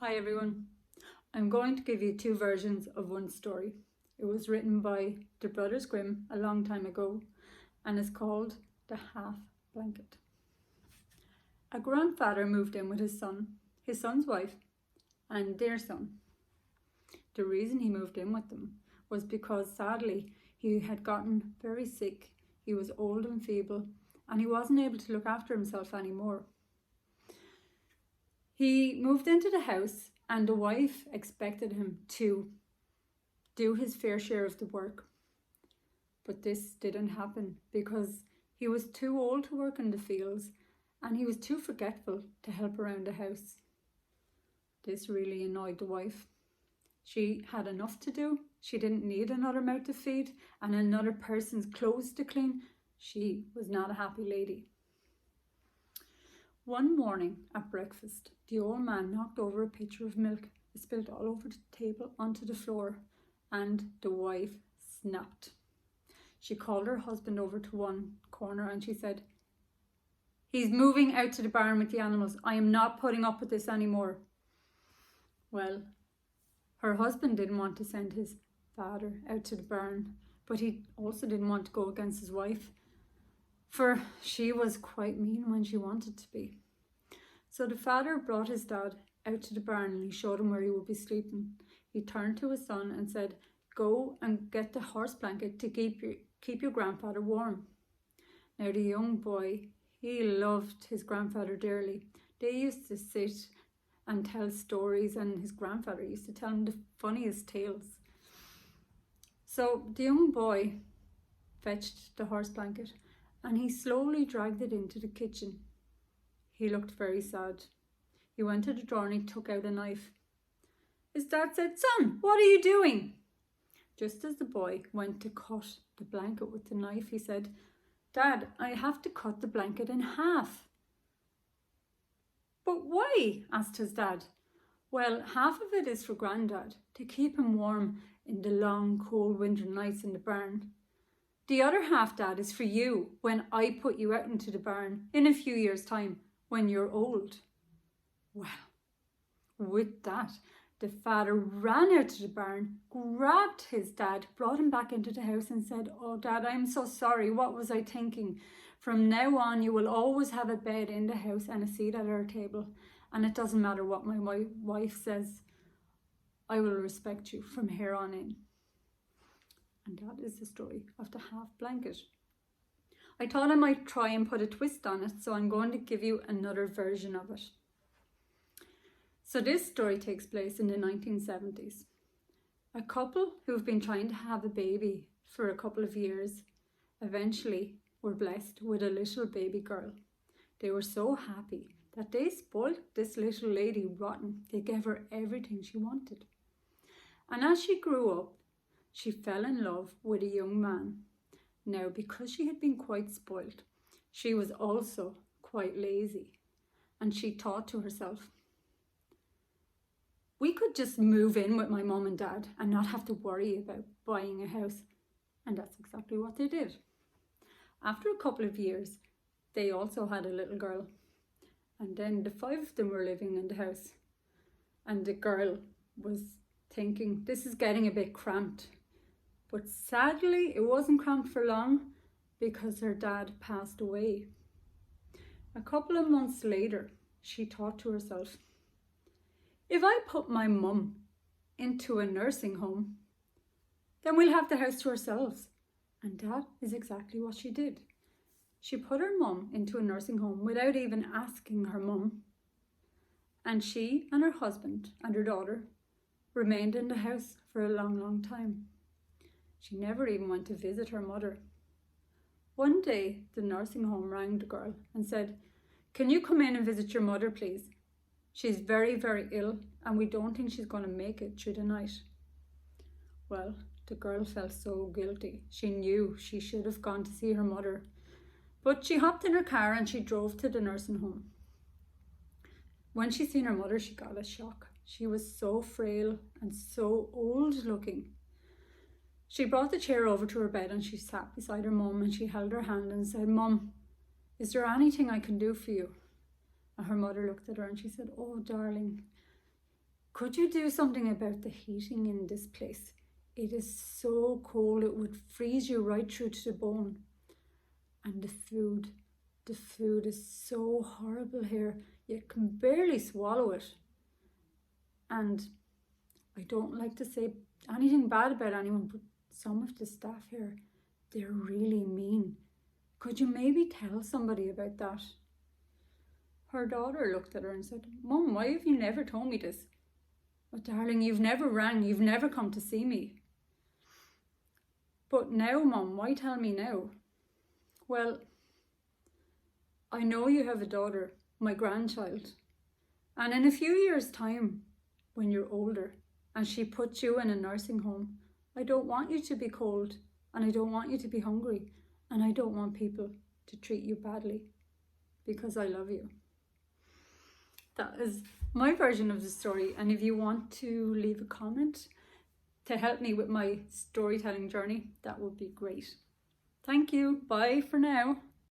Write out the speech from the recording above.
Hi everyone. I'm going to give you two versions of one story. It was written by the Brothers Grimm a long time ago and is called The Half Blanket. A grandfather moved in with his son's wife, and their son. The reason he moved in with them was because sadly he had gotten very sick. He was old and feeble and he wasn't able to look after himself anymore. He moved into the house and the wife expected him to do his fair share of the work. But this didn't happen because he was too old to work in the fields and he was too forgetful to help around the house. This really annoyed the wife. She had enough to do. She didn't need another mouth to feed and another person's clothes to clean. She was not a happy lady. One morning at breakfast, the old man knocked over a pitcher of milk. It spilled all over the table onto the floor, and the wife snapped. She called her husband over to one corner and she said, "He's moving out to the barn with the animals. I am not putting up with this anymore." Well, her husband didn't want to send his father out to the barn, but he also didn't want to go against his wife, for she was quite mean when she wanted to be. So the father brought his dad out to the barn and he showed him where he would be sleeping. He turned to his son and said, "Go and get the horse blanket to keep your grandfather warm." Now the young boy, he loved his grandfather dearly. They used to sit and tell stories and his grandfather used to tell him the funniest tales. So the young boy fetched the horse blanket and he slowly dragged it into the kitchen. He looked very sad. He went to the drawer and he took out a knife. His dad said, "Son, what are you doing?" Just as the boy went to cut the blanket with the knife, he said, "Dad, I have to cut the blanket in half." "But why?" asked his dad. "Well, half of it is for Grandad, to keep him warm in the long, cold winter nights in the barn. The other half, Dad, is for you when I put you out into the barn in a few years' time when you're old." Well, with that, the father ran out to the barn, grabbed his dad, brought him back into the house and said, "Oh, Dad, I'm so sorry. What was I thinking? From now on, you will always have a bed in the house and a seat at our table. And it doesn't matter what my wife says. I will respect you from here on in." And that is the story of the half blanket. I thought I might try and put a twist on it, so I'm going to give you another version of it. So this story takes place in the 1970s. A couple who've been trying to have a baby for a couple of years eventually were blessed with a little baby girl. They were so happy that they spoiled this little lady rotten. They gave her everything she wanted. And as she grew up, she fell in love with a young man. Now, because she had been quite spoilt, she was also quite lazy. And she thought to herself, "We could just move in with my mom and dad and not have to worry about buying a house." And that's exactly what they did. After a couple of years, they also had a little girl. And then the five of them were living in the house. And the girl was thinking, this is getting a bit cramped. But sadly, it wasn't cramped for long because her dad passed away. A couple of months later, she thought to herself, "If I put my mum into a nursing home, then we'll have the house to ourselves." And that is exactly what she did. She put her mum into a nursing home without even asking her mum. And she and her husband and her daughter remained in the house for a long, long time. She never even went to visit her mother. One day, the nursing home rang the girl and said, "Can you come in and visit your mother, please? She's very, very ill and we don't think she's going to make it through the night." Well, the girl felt so guilty. She knew she should have gone to see her mother. But she hopped in her car and she drove to the nursing home. When she seen her mother, she got a shock. She was so frail and so old looking. She brought the chair over to her bed and she sat beside her mum and she held her hand and said, "Mum, is there anything I can do for you?" And her mother looked at her and she said, "Oh, darling, Could you do something about the heating in this place? It is so cold it would freeze you right through to the bone. And the food is so horrible here. You can barely swallow it. And I don't like to say anything bad about anyone, but some of the staff here, they're really mean. Could you maybe tell somebody about that? Her daughter looked at her and said, Mum, why have you never told me this? Oh, darling, you've never rang, you've never come to see me. But now, Mum, why tell me now? Well, I know you have a daughter, my grandchild, and in a few years' time, when you're older, and she puts you in a nursing home, I don't want you to be cold, and I don't want you to be hungry, and I don't want people to treat you badly, because I love you. That is my version of the story, and if you want to leave a comment to help me with my storytelling journey, that would be great. Thank you. Bye for now.